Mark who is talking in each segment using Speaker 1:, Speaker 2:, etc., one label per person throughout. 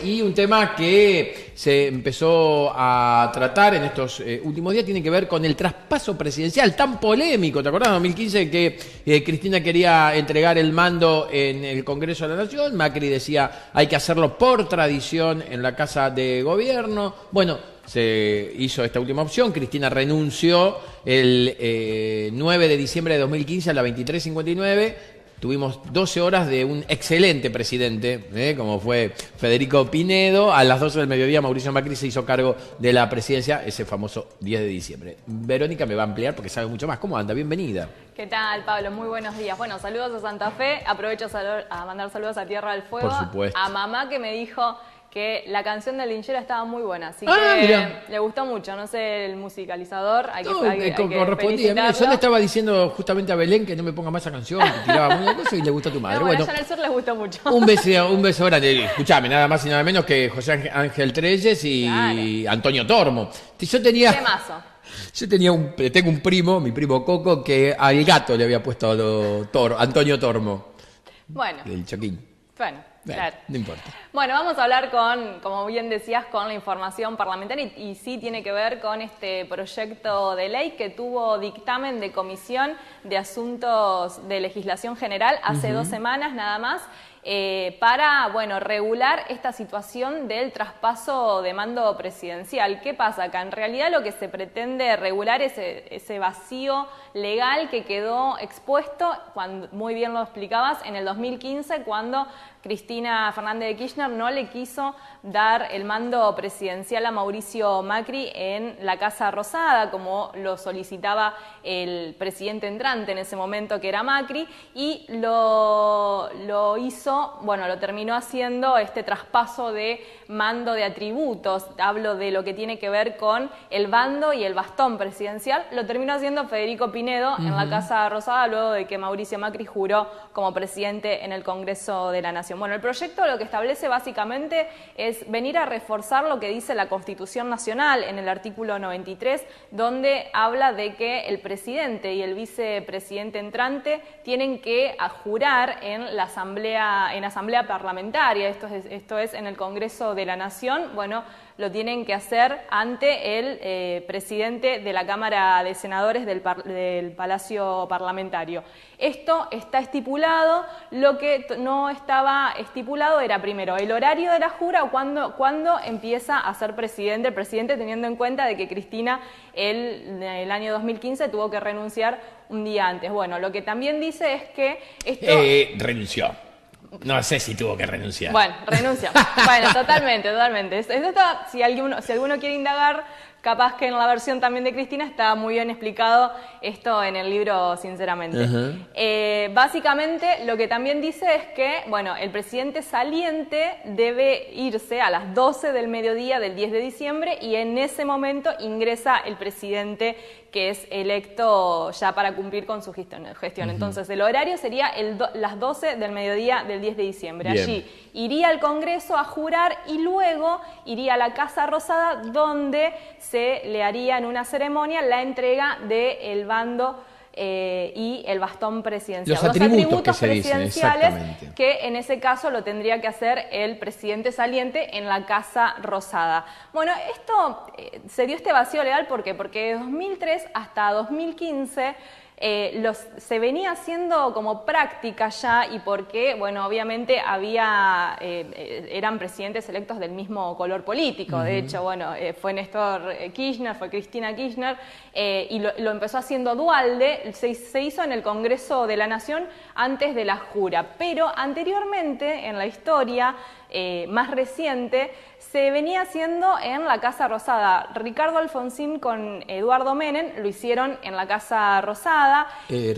Speaker 1: y un tema que se empezó a tratar en estos últimos días tiene que ver con el traspaso presidencial tan polémico. ¿Te acordás? En 2015 que Cristina quería entregar el mando en el Congreso de la Nación, Macri decía hay que hacerlo por tradición en la Casa de Gobierno. Bueno, se hizo esta última opción, Cristina renunció el 9 de diciembre de 2015 a las 23:59. Tuvimos 12 horas de un excelente presidente, como fue Federico Pinedo. A las 12 del mediodía Mauricio Macri se hizo cargo de la presidencia ese famoso 10 de diciembre. Verónica me va a ampliar porque sabe mucho más. ¿Cómo anda? Bienvenida.
Speaker 2: ¿Qué tal, Pablo? Muy buenos días. Bueno, saludos a Santa Fe. Aprovecho a mandar saludos a Tierra del Fuego.
Speaker 1: Por supuesto.
Speaker 2: A mamá que me dijo que la canción de Linchera estaba muy buena, así que
Speaker 1: mirá.
Speaker 2: Le gustó mucho, no sé, el musicalizador, hay que
Speaker 1: correspondía. Mira, yo le estaba diciendo justamente a Belén que no me ponga más esa canción, que tiraba muy cosa y le gustó a tu madre.
Speaker 2: No, bueno, allá en el sur les gustó mucho.
Speaker 1: Un beso grande. Escuchame, nada más y nada menos que José Ángel Trelles y claro, Antonio Tormo. Yo tenía...
Speaker 2: Temazo.
Speaker 1: Yo tengo un primo, mi primo Coco, que al gato le había puesto Antonio Tormo.
Speaker 2: Bueno.
Speaker 1: El Choquín.
Speaker 2: Bueno, claro.
Speaker 1: No importa.
Speaker 2: Bueno, vamos a hablar como bien decías, con la información parlamentaria y sí tiene que ver con este proyecto de ley que tuvo dictamen de Comisión de Asuntos de Legislación General hace 2 semanas nada más. Para, bueno, regular esta situación del traspaso de mando presidencial. ¿Qué pasa acá? En realidad lo que se pretende regular es ese vacío legal que quedó expuesto, muy bien lo explicabas, en el 2015 cuando Cristina Fernández de Kirchner no le quiso dar el mando presidencial a Mauricio Macri en la Casa Rosada, como lo solicitaba el presidente entrante en ese momento, que era Macri, y lo terminó haciendo este traspaso de mando de atributos. Hablo de lo que tiene que ver con el bando y el bastón presidencial. Lo terminó haciendo Federico Pinedo en la Casa Rosada, luego de que Mauricio Macri juró como presidente en el Congreso de la Nación. Bueno, el proyecto lo que establece básicamente es venir a reforzar lo que dice la Constitución Nacional en el artículo 93, donde habla de que el presidente y el vicepresidente entrante tienen que jurar en la asamblea parlamentaria, esto es en el Congreso de la Nación. Bueno, lo tienen que hacer ante el presidente de la Cámara de Senadores del Palacio Parlamentario. Esto está estipulado. Lo que no estaba estipulado era primero el horario de la jura o cuándo empieza a ser presidente el presidente, teniendo en cuenta de que Cristina el año 2015 tuvo que renunciar un día antes. Bueno, lo que también dice es que esto...
Speaker 1: renunció. No sé si tuvo que renunciar.
Speaker 2: Bueno, renunció. Bueno, totalmente. Si alguno quiere indagar, capaz que en la versión también de Cristina está muy bien explicado esto en el libro, sinceramente. Básicamente, lo que también dice es que, bueno, el presidente saliente debe irse a las 12 del mediodía del 10 de diciembre y en ese momento ingresa el presidente que es electo ya para cumplir con su gestión. Entonces, el horario sería las 12 del mediodía del 10 de diciembre.
Speaker 1: Bien.
Speaker 2: Allí iría al Congreso a jurar y luego iría a la Casa Rosada, donde se le haría en una ceremonia la entrega del bando y el bastón presidencial.
Speaker 1: Los atributos que se
Speaker 2: presidenciales
Speaker 1: dicen, exactamente.
Speaker 2: Que en ese caso lo tendría que hacer el presidente saliente en la Casa Rosada. Bueno, esto se dio este vacío legal, ¿por qué? Porque de 2003 hasta 2015 se venía haciendo como práctica ya, y porque, bueno, obviamente eran presidentes electos del mismo color político. De hecho, bueno, fue Néstor Kirchner, fue Cristina Kirchner, y lo empezó haciendo Duhalde, se hizo en el Congreso de la Nación antes de la jura, pero anteriormente en la historia más reciente se venía haciendo en la Casa Rosada. Ricardo Alfonsín con Eduardo Menem lo hicieron en la Casa Rosada.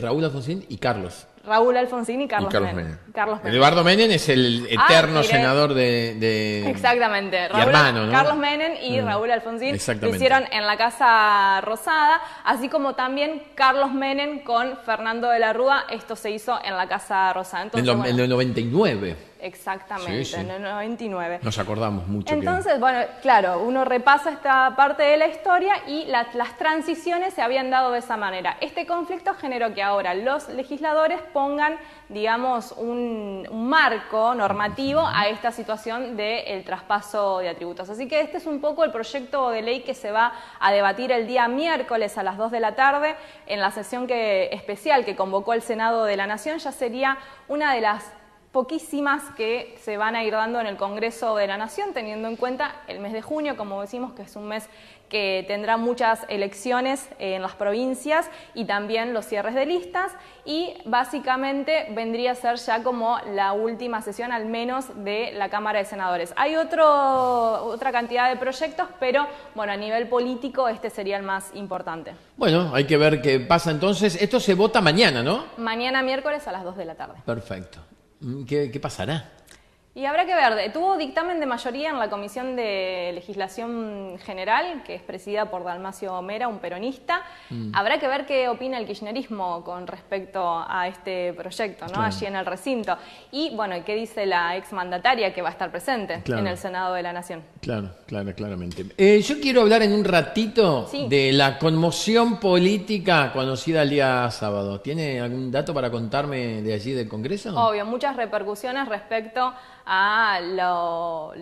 Speaker 1: Raúl Alfonsín y Carlos.
Speaker 2: Raúl Alfonsín y Carlos Menem.
Speaker 1: Eduardo Menem es el eterno senador de...
Speaker 2: Exactamente.
Speaker 1: hermano, ¿no?
Speaker 2: Carlos Menem y Raúl Alfonsín lo hicieron en la Casa Rosada, así como también Carlos Menem con Fernando de la Rúa, esto se hizo en la Casa Rosada. Entonces,
Speaker 1: en el 99.
Speaker 2: exactamente,
Speaker 1: Sí, sí.
Speaker 2: en el 99.
Speaker 1: Nos acordamos mucho.
Speaker 2: Entonces, bueno, claro, uno repasa esta parte de la historia y las transiciones se habían dado de esa manera. Este conflicto generó que ahora los legisladores pongan, digamos, un marco normativo a esta situación del traspaso de atributos. Así que este es un poco el proyecto de ley que se va a debatir el día miércoles a las 2 de la tarde en la sesión especial que convocó el Senado de la Nación. Ya sería una de las poquísimas que se van a ir dando en el Congreso de la Nación, teniendo en cuenta el mes de junio, como decimos, que es un mes que tendrá muchas elecciones en las provincias y también los cierres de listas, y básicamente vendría a ser ya como la última sesión, al menos, de la Cámara de Senadores. Hay otra cantidad de proyectos, pero bueno, a nivel político este sería el más importante.
Speaker 1: Bueno, hay que ver qué pasa entonces. Esto se vota mañana, ¿no?
Speaker 2: Mañana miércoles a las 2 de la tarde.
Speaker 1: Perfecto. ¿Qué pasará?
Speaker 2: Y habrá que ver, tuvo dictamen de mayoría en la Comisión de Legislación General, que es presidida por Dalmacio Mera, un peronista. Habrá que ver qué opina el kirchnerismo con respecto a este proyecto, ¿no?
Speaker 1: Claro.
Speaker 2: Allí en el recinto. Y bueno, ¿qué dice la exmandataria que va a estar presente en el Senado de la Nación?
Speaker 1: Claro, claramente. Yo quiero hablar en un ratito de la conmoción política conocida el día sábado. ¿Tiene algún dato para contarme de allí del Congreso?
Speaker 2: Obvio, muchas repercusiones respecto a lo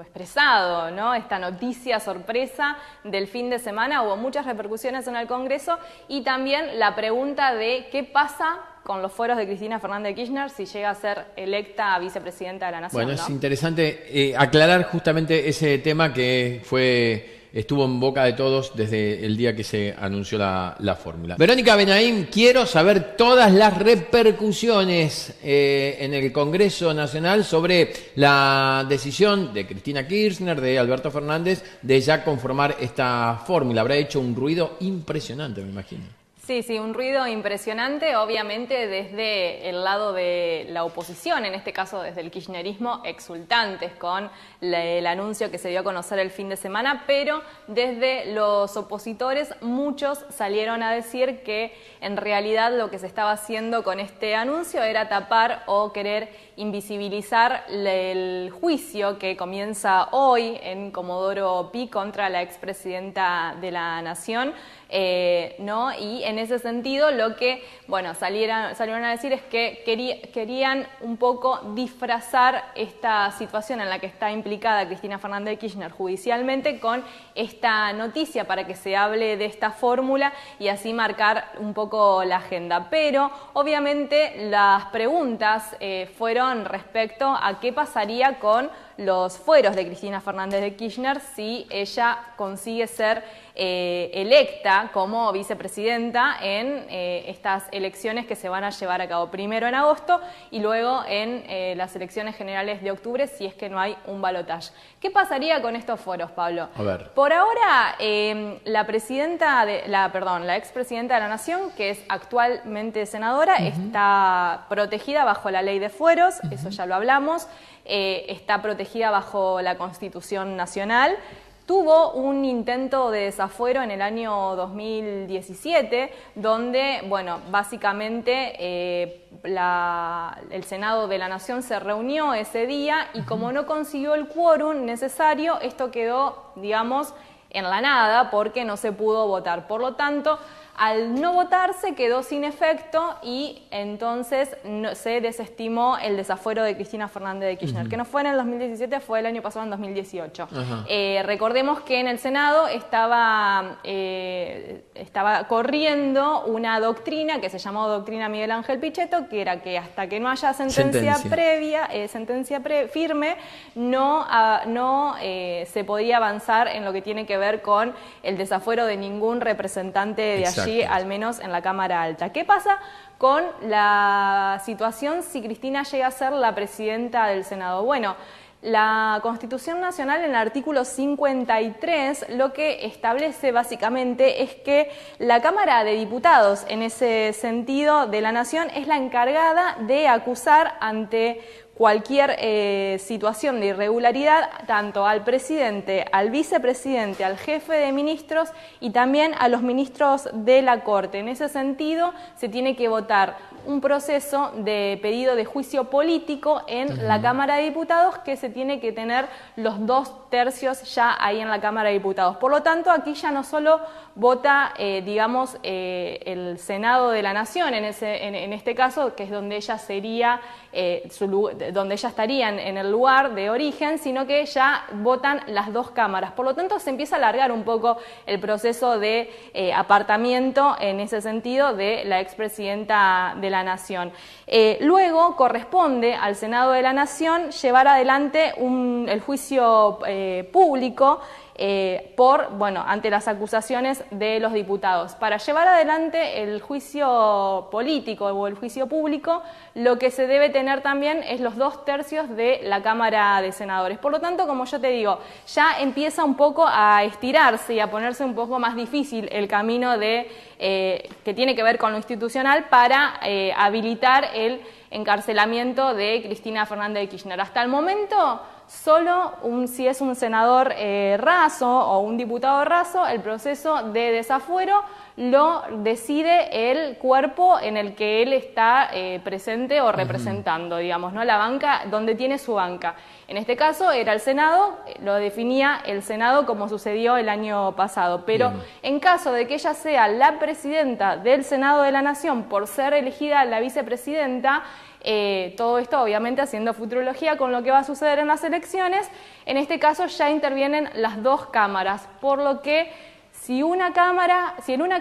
Speaker 2: expresado, ¿no? Esta noticia sorpresa del fin de semana. Hubo muchas repercusiones en el Congreso y también la pregunta de qué pasa con los fueros de Cristina Fernández de Kirchner si llega a ser electa vicepresidenta de la Nación.
Speaker 1: Bueno,
Speaker 2: ¿no?
Speaker 1: es interesante aclarar justamente ese tema que estuvo en boca de todos desde el día que se anunció la fórmula. Verónica Benaim, quiero saber todas las repercusiones en el Congreso Nacional sobre la decisión de Cristina Kirchner, de Alberto Fernández, de ya conformar esta fórmula. Habrá hecho un ruido impresionante, me imagino.
Speaker 2: Sí, un ruido impresionante, obviamente desde el lado de la oposición, en este caso desde el kirchnerismo, exultantes con el anuncio que se dio a conocer el fin de semana, pero desde los opositores muchos salieron a decir que en realidad lo que se estaba haciendo con este anuncio era tapar o querer invisibilizar el juicio que comienza hoy en Comodoro Pi contra la expresidenta de la Nación, ¿no? Y en ese sentido lo que, bueno, salieron a decir es que querían un poco disfrazar esta situación en la que está implicada Cristina Fernández de Kirchner judicialmente con esta noticia para que se hable de esta fórmula y así marcar un poco la agenda. Pero obviamente las preguntas fueron respecto a qué pasaría con los fueros de Cristina Fernández de Kirchner si ella consigue ser electa como vicepresidenta en estas elecciones que se van a llevar a cabo primero en agosto y luego en las elecciones generales de octubre si es que no hay un balotaje. ¿Qué pasaría con estos fueros, Pablo?
Speaker 1: A ver.
Speaker 2: Por ahora, la expresidenta de la Nación, que es actualmente senadora, está protegida bajo la ley de fueros, eso ya lo hablamos, está protegida bajo la Constitución Nacional. Tuvo un intento de desafuero en el año 2017, donde, bueno, básicamente el Senado de la Nación se reunió ese día y como no consiguió el quórum necesario, esto quedó, digamos, en la nada porque no se pudo votar. Por lo tanto, al no votarse quedó sin efecto y entonces se desestimó el desafuero de Cristina Fernández de Kirchner, que no fue en el 2017, fue el año pasado en 2018. Recordemos que en el Senado estaba corriendo una doctrina que se llamó Doctrina Miguel Ángel Pichetto, que era que hasta que no haya sentencia firme, no se podía avanzar en lo que tiene que ver con el desafuero de ningún representante de allí, al menos en la Cámara Alta. ¿Qué pasa con la situación si Cristina llega a ser la presidenta del Senado? Bueno, la Constitución Nacional en el artículo 53 lo que establece básicamente es que la Cámara de Diputados, en ese sentido de la Nación, es la encargada de acusar ante cualquier situación de irregularidad tanto al presidente, al vicepresidente, al jefe de ministros y también a los ministros de la Corte. En ese sentido se tiene que votar un proceso de pedido de juicio político en la Cámara de Diputados que se tiene que tener los 2/3 ya ahí en la Cámara de Diputados. Por lo tanto, aquí ya no solo vota, el Senado de la Nación, en este caso, que es donde ella sería, donde ella estaría en el lugar de origen, sino que ya votan las dos cámaras. Por lo tanto, se empieza a alargar un poco el proceso de apartamiento en ese sentido de la expresidenta de la Nación. Luego corresponde al Senado de la Nación llevar adelante el juicio público ante las acusaciones de los diputados. Para llevar adelante el juicio político o el juicio público, lo que se debe tener también es los 2/3 de la Cámara de Senadores. Por lo tanto, como yo te digo, ya empieza un poco a estirarse y a ponerse un poco más difícil el camino que tiene que ver con lo institucional para habilitar el encarcelamiento de Cristina Fernández de Kirchner. Hasta el momento, solo si es un senador raso o un diputado raso, el proceso de desafuero lo decide el cuerpo en el que él está presente o representando, digamos, ¿no? La banca, donde tiene su banca. En este caso era el Senado, lo definía el Senado como sucedió el año pasado. Pero en caso de que ella sea la presidenta del Senado de la Nación por ser elegida la vicepresidenta, todo esto obviamente haciendo futurología con lo que va a suceder en las elecciones, en este caso ya intervienen las dos cámaras, por lo que si en una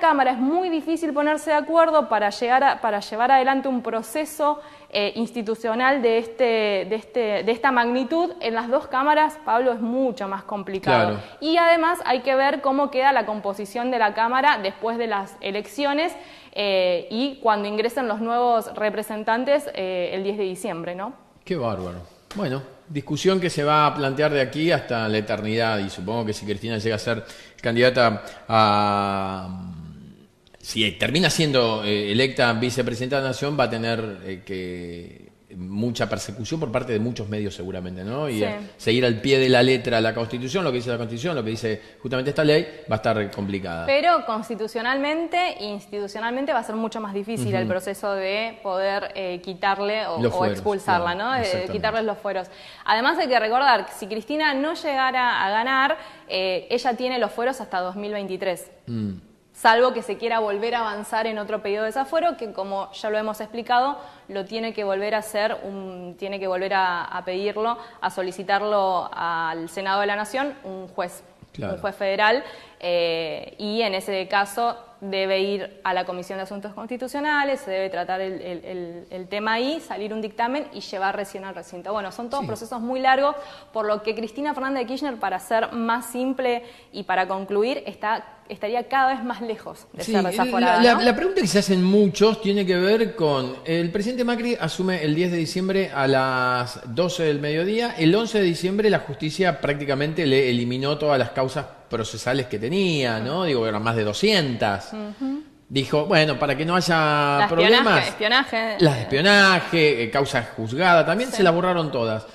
Speaker 2: cámara es muy difícil ponerse de acuerdo para llevar adelante un proceso institucional de esta magnitud, en las dos cámaras, Pablo, es mucho más complicado. Claro. Y además hay que ver cómo queda la composición de la Cámara después de las elecciones y cuando ingresen los nuevos representantes el 10 de diciembre, ¿no?
Speaker 1: Qué bárbaro. Bueno, discusión que se va a plantear de aquí hasta la eternidad, y supongo que si Cristina llega a ser candidata si termina siendo electa vicepresidenta de la Nación, va a tener mucha persecución por parte de muchos medios seguramente, ¿no? Y seguir al pie de la letra la Constitución, lo que dice la Constitución, lo que dice justamente esta ley, va a estar complicada.
Speaker 2: Pero constitucionalmente e institucionalmente va a ser mucho más difícil el proceso de poder quitarle o expulsarla, claro, ¿no? Quitarles los fueros. Además hay que recordar que si Cristina no llegara a ganar, ella tiene los fueros hasta 2023. Salvo que se quiera volver a avanzar en otro pedido de desafuero, que como ya lo hemos explicado, lo tiene que volver a hacer, tiene que volver a pedirlo, a solicitarlo al Senado de la Nación, un juez, claro, un juez federal, y en ese caso debe ir a la Comisión de Asuntos Constitucionales, se debe tratar el tema ahí, salir un dictamen y llevar recién al recinto. Bueno, son todos procesos muy largos, por lo que Cristina Fernández de Kirchner, para ser más simple y para concluir, estaría cada vez más lejos de ser desaforada, ¿no?
Speaker 1: La pregunta que se hacen muchos tiene que ver con el presidente Macri asume el 10 de diciembre a las 12 del mediodía. El 11 de diciembre la justicia prácticamente le eliminó todas las causas procesales que tenía, ¿no? Digo, eran más de 200. Dijo, bueno, para que no haya problemas... Las de espionaje, causas juzgadas, también se las borraron todas.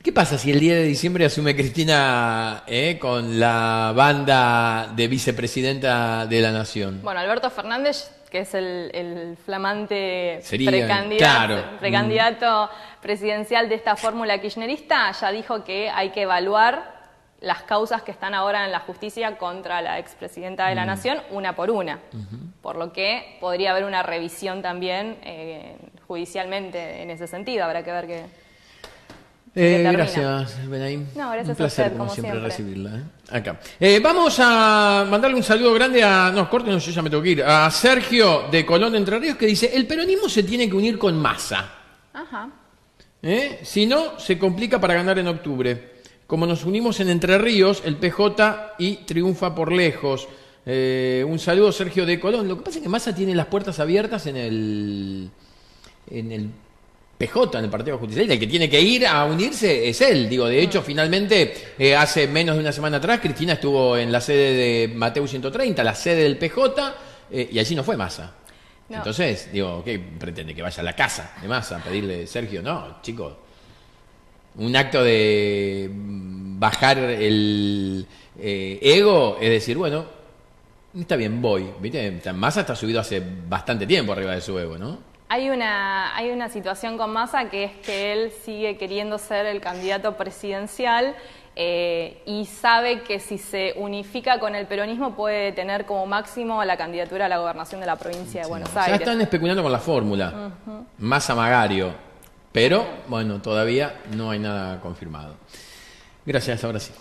Speaker 1: ¿Qué pasa si el 10 de diciembre asume Cristina con la banda de vicepresidenta de la Nación?
Speaker 2: Bueno, Alberto Fernández, que es el flamante precandidato presidencial de esta fórmula kirchnerista, ya dijo que hay que evaluar las causas que están ahora en la justicia contra la expresidenta de la Nación, una por una. Por lo que podría haber una revisión también judicialmente en ese sentido. Habrá que ver qué...
Speaker 1: Gracias, Benaim.
Speaker 2: No, gracias.
Speaker 1: Un placer,
Speaker 2: a usted,
Speaker 1: como siempre, recibirla. Acá. Vamos a mandarle un saludo grande córtenos, yo ya me tengo que ir. A Sergio de Colón de Entre Ríos, que dice: el peronismo se tiene que unir con Massa.
Speaker 2: Ajá.
Speaker 1: Si no, se complica para ganar en octubre. Como nos unimos en Entre Ríos, el PJ y triunfa por lejos. Un saludo, Sergio de Colón. Lo que pasa es que Massa tiene las puertas abiertas en el PJ, en el Partido Justicialista. El que tiene que ir a unirse es él. Digo, de hecho, finalmente, hace menos de una semana atrás, Cristina estuvo en la sede de Mateu 130, la sede del PJ, y allí no fue Massa. No. Entonces, digo, ¿qué pretende? ¿Que vaya a la casa de Massa a pedirle, Sergio? No, chicos. Un acto de bajar el ego, es decir, bueno, está bien, voy. ¿Viste? Massa está subido hace bastante tiempo arriba de su ego, ¿no?
Speaker 2: Hay una situación con Massa que es que él sigue queriendo ser el candidato presidencial y sabe que si se unifica con el peronismo puede tener como máximo la candidatura a la gobernación de la provincia de Buenos Aires.
Speaker 1: Ya están especulando con la fórmula. Massa Magario. Pero, bueno, todavía no hay nada confirmado. Gracias, ahora sí.